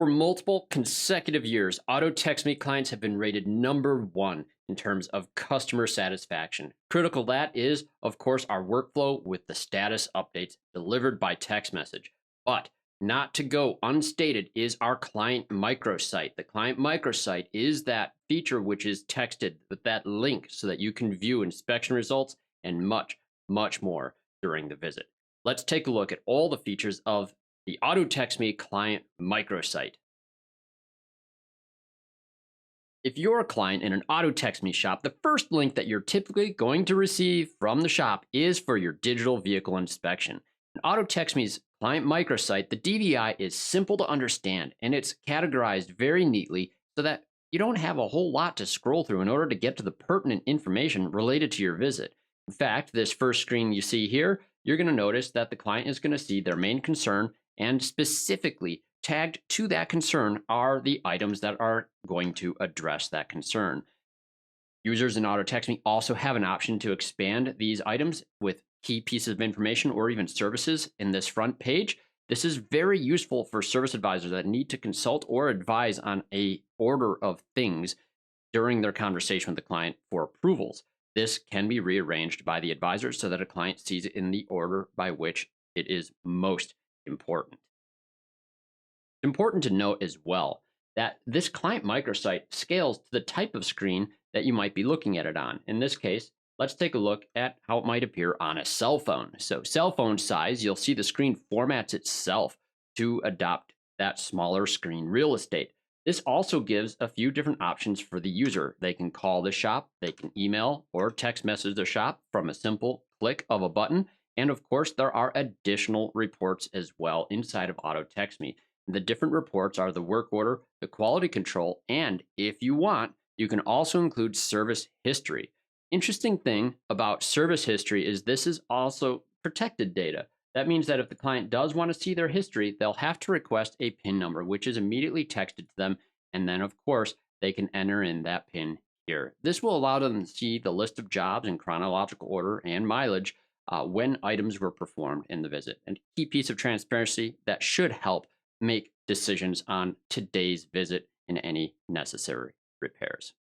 For multiple consecutive years, Auto Text Me clients have been rated #1 in terms of customer satisfaction. Critical to that is, of course, our workflow with the status updates delivered by text message. But not to go unstated is our client microsite. The client microsite is that feature which is texted with that link so that you can view inspection results and much, much more during the visit. Let's take a look at all the features of the Auto Text Me client microsite. If you're a client in an Auto Text Me shop, the first link that you're typically going to receive from the shop is for your digital vehicle inspection. In Auto Text Me's client microsite, the DVI is simple to understand and it's categorized very neatly so that you don't have a whole lot to scroll through in order to get to the pertinent information related to your visit. In fact, this first screen you see here, you're going to notice that the client is going to see their main concern, and specifically tagged to that concern are the items that are going to address that concern. Users in Auto Text Me also have an option to expand these items with key pieces of information or even services in this front page. This is very useful for service advisors that need to consult or advise on a order of things during their conversation with the client for approvals. This can be rearranged by the advisor so that a client sees it in the order by which it is most important. It's important to note as well that this client microsite scales to the type of screen that you might be looking at it on. In this case, let's take a look at how it might appear on a cell phone. So cell phone size, you'll see the screen formats itself to adopt that smaller screen real estate. This also gives a few different options for the user. They can call the shop, they can email or text message the shop from a simple click of a button. And of course, there are additional reports as well inside of Auto Text Me. The different reports are the work order, the quality control, and if you want, you can also include service history. Interesting thing about service history is this is also protected data. That means that if the client does want to see their history, they'll have to request a PIN number, which is immediately texted to them. And then, of course, they can enter in that PIN here. This will allow them to see the list of jobs in chronological order and mileage when items were performed in the visit. And a key piece of transparency that should help make decisions on today's visit and any necessary repairs.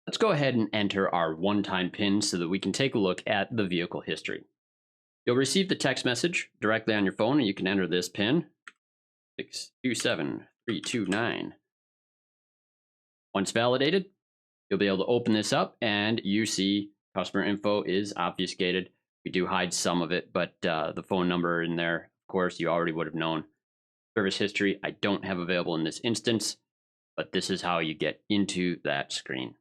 Let's go ahead and enter our one-time PIN so that we can take a look at the vehicle history. You'll receive the text message directly on your phone, and you can enter this PIN, 627329. Once validated, you'll be able to open this up, and you see customer info is obfuscated. We do hide some of it, but the phone number in there, of course, you already would have known. Service history, I don't have available in this instance, but this is how you get into that screen.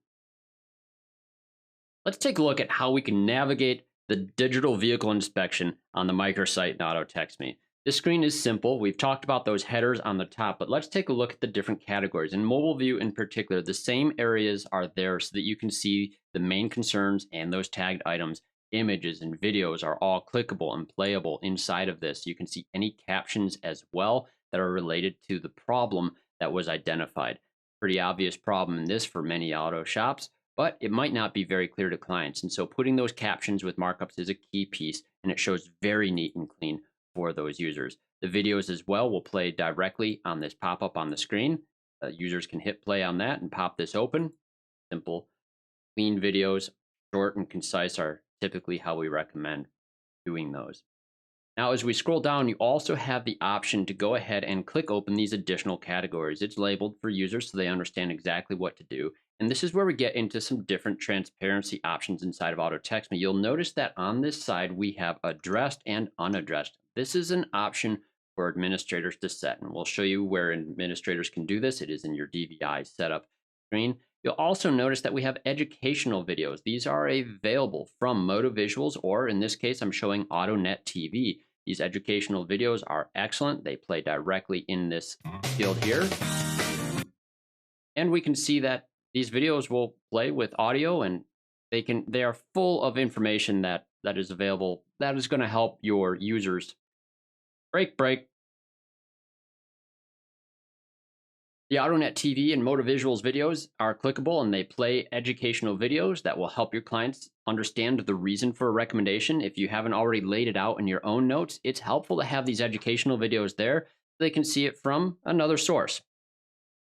Let's take a look at how we can navigate the digital vehicle inspection on the microsite in Auto Text Me. This screen is simple. We've talked about those headers on the top, but let's take a look at the different categories. In mobile view in particular, the same areas are there so that you can see the main concerns and those tagged items. Images and videos are all clickable and playable inside of this. You can see any captions as well that are related to the problem that was identified. Pretty obvious problem in this for many auto shops, but it might not be very clear to clients. And so putting those captions with markups is a key piece, and it shows very neat and clean for those users. The videos as well will play directly on this pop-up on the screen. Users can hit play on that and pop this open. Simple, clean videos, short and concise are typically how we recommend doing those. Now, as we scroll down, you also have the option to go ahead and click open these additional categories. It's labeled for users so they understand exactly what to do. And this is where we get into some different transparency options inside of Auto Text Me. You'll notice that on this side, we have addressed and unaddressed. This is an option for administrators to set, and we'll show you where administrators can do this. It is in your DVI setup screen. You'll also notice that we have educational videos. These are available from Moto Visuals, or in this case, I'm showing AutoNet TV. These educational videos are excellent. They play directly in this field here. And we can see that these videos will play with audio, and they are full of information that is available that is going to help your users. Break. The AutoNet TV and Motivisuals videos are clickable and they play educational videos that will help your clients understand the reason for a recommendation. If you haven't already laid it out in your own notes, it's helpful to have these educational videos there so they can see it from another source.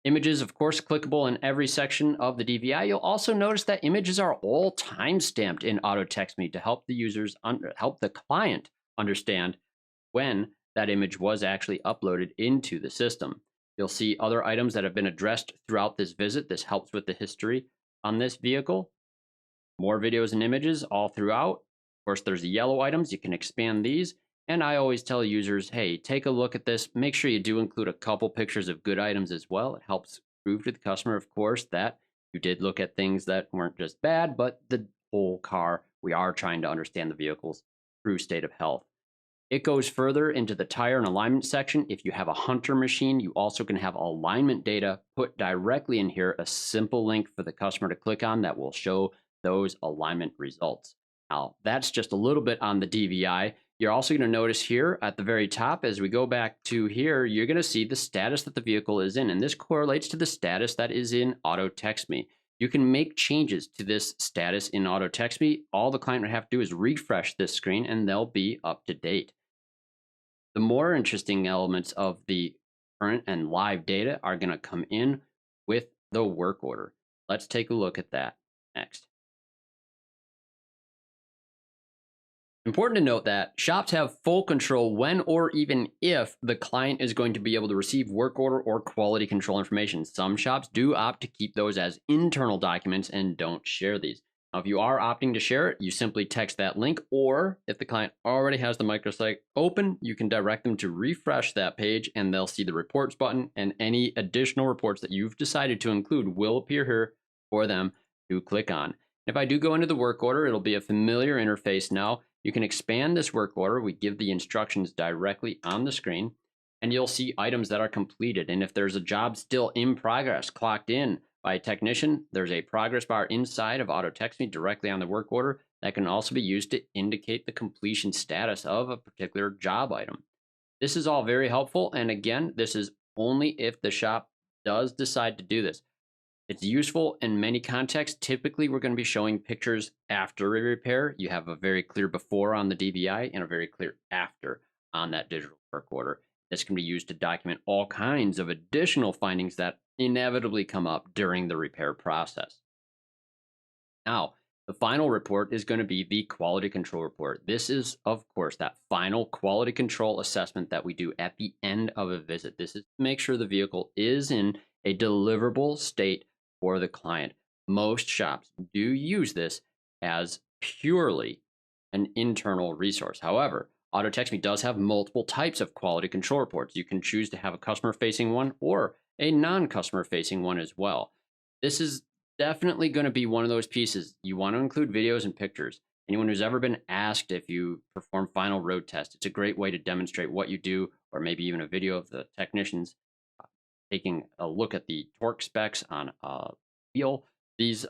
Images, of course, clickable in every section of the DVI. You'll also notice that images are all time-stamped in AutoTextMe to help the help the client understand when that image was actually uploaded into the system. You'll see other items that have been addressed throughout this visit. This helps with the history on this vehicle. More videos and images all throughout. Of course, there's the yellow items. You can expand these. And I always tell users, hey, take a look at this. Make sure you do include a couple pictures of good items as well. It helps prove to the customer, of course, that you did look at things that weren't just bad, but the whole car. We are trying to understand the vehicle's true state of health. It goes further into the tire and alignment section. If you have a Hunter machine, you also can have alignment data put directly in here, a simple link for the customer to click on that will show those alignment results. Now, that's just a little bit on the DVI. You're also going to notice here at the very top, as we go back to here, you're going to see the status that the vehicle is in. And this correlates to the status that is in AutoTextMe. You can make changes to this status in AutoTextMe. All the client would have to do is refresh this screen and they'll be up to date. The more interesting elements of the current and live data are going to come in with the work order. Let's take a look at that next. Important to note that shops have full control when or even if the client is going to be able to receive work order or quality control information. Some shops do opt to keep those as internal documents and don't share these. Now, if you are opting to share it, you simply text that link, or if the client already has the microsite open, you can direct them to refresh that page and they'll see the reports button, and any additional reports that you've decided to include will appear here for them to click on. If I do go into the work order, it'll be a familiar interface now. You can expand this work order. We give the instructions directly on the screen, and you'll see items that are completed. And if there's a job still in progress, clocked in by a technician, there's a progress bar inside of AutoTextMe directly on the work order that can also be used to indicate the completion status of a particular job item. This is all very helpful. And again, this is only if the shop does decide to do this. It's useful in many contexts. Typically, we're going to be showing pictures after a repair. You have a very clear before on the DVI and a very clear after on that digital work order. This can be used to document all kinds of additional findings that inevitably come up during the repair process. Now, the final report is going to be the quality control report. This is, of course, that final quality control assessment that we do at the end of a visit. This is to make sure the vehicle is in a deliverable state for the client. Most shops do use this as purely an internal resource. However, AutoTextMe does have multiple types of quality control reports. You can choose to have a customer-facing one or a non-customer-facing one as well. This is definitely going to be one of those pieces. You want to include videos and pictures. Anyone who's ever been asked if you perform final road tests, it's a great way to demonstrate what you do, or maybe even a video of the technicians taking a look at the torque specs on a wheel. These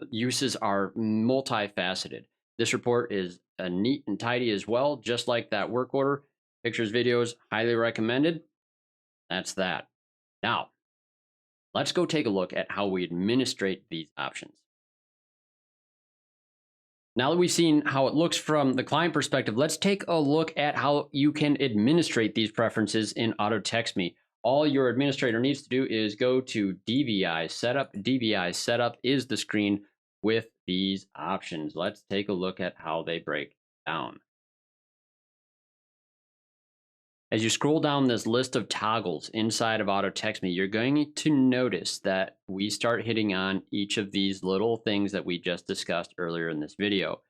uses are multifaceted. This report is neat and tidy as well, just like that work order. Pictures, videos, highly recommended. That's that. Now, let's go take a look at how we administrate these options. Now that we've seen how it looks from the client perspective, let's take a look at how you can administrate these preferences in AutoTextMe. All your administrator needs to do is go to DVI Setup. DVI Setup is the screen with these options. Let's take a look at how they break down. As you scroll down this list of toggles inside of AutoTextMe, you're going to notice that we start hitting on each of these little things that we just discussed earlier in this video.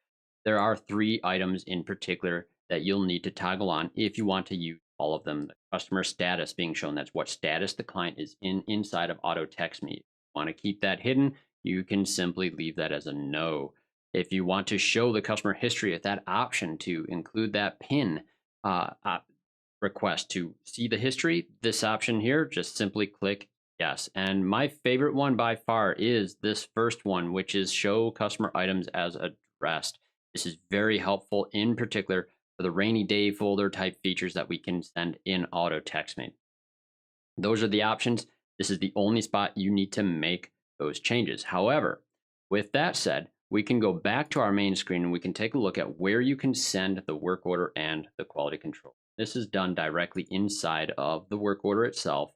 There are 3 items in particular that you'll need to toggle on if you want to use all of them. The customer status being shown, that's what status the client is in inside of AutoTextMe. If you want to keep that hidden, you can simply leave that as a no. If you want to show the customer history with that option to include that PIN request to see the history, this option here, just simply click yes. And my favorite one by far is this first one, which is show customer items as addressed. This is very helpful, in particular for the rainy day folder type features that we can send in AutoTextMe. Those are the options. This is the only spot you need to make those changes. However, with that said, we can go back to our main screen and we can take a look at where you can send the work order and the quality control. This is done directly inside of the work order itself.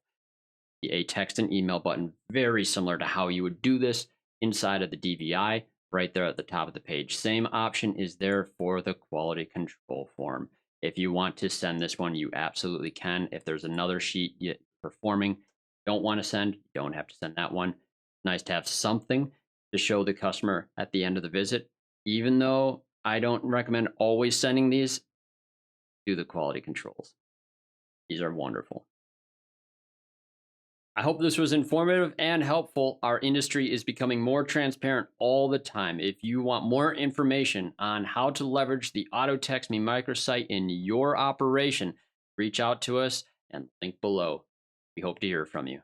A text and email button, very similar to how you would do this inside of the DVI, right there at the top of the page. Same option is there for the quality control form. If you want to send this one, you absolutely can. If there's another sheet you're performing, don't want to send, you don't have to send that one. Nice to have something to show the customer at the end of the visit. Even though I don't recommend always sending these, do the quality controls. These are wonderful. I hope this was informative and helpful. Our industry is becoming more transparent all the time. If you want more information on how to leverage the AutoTextMe microsite in your operation, reach out to us and link below. We hope to hear from you.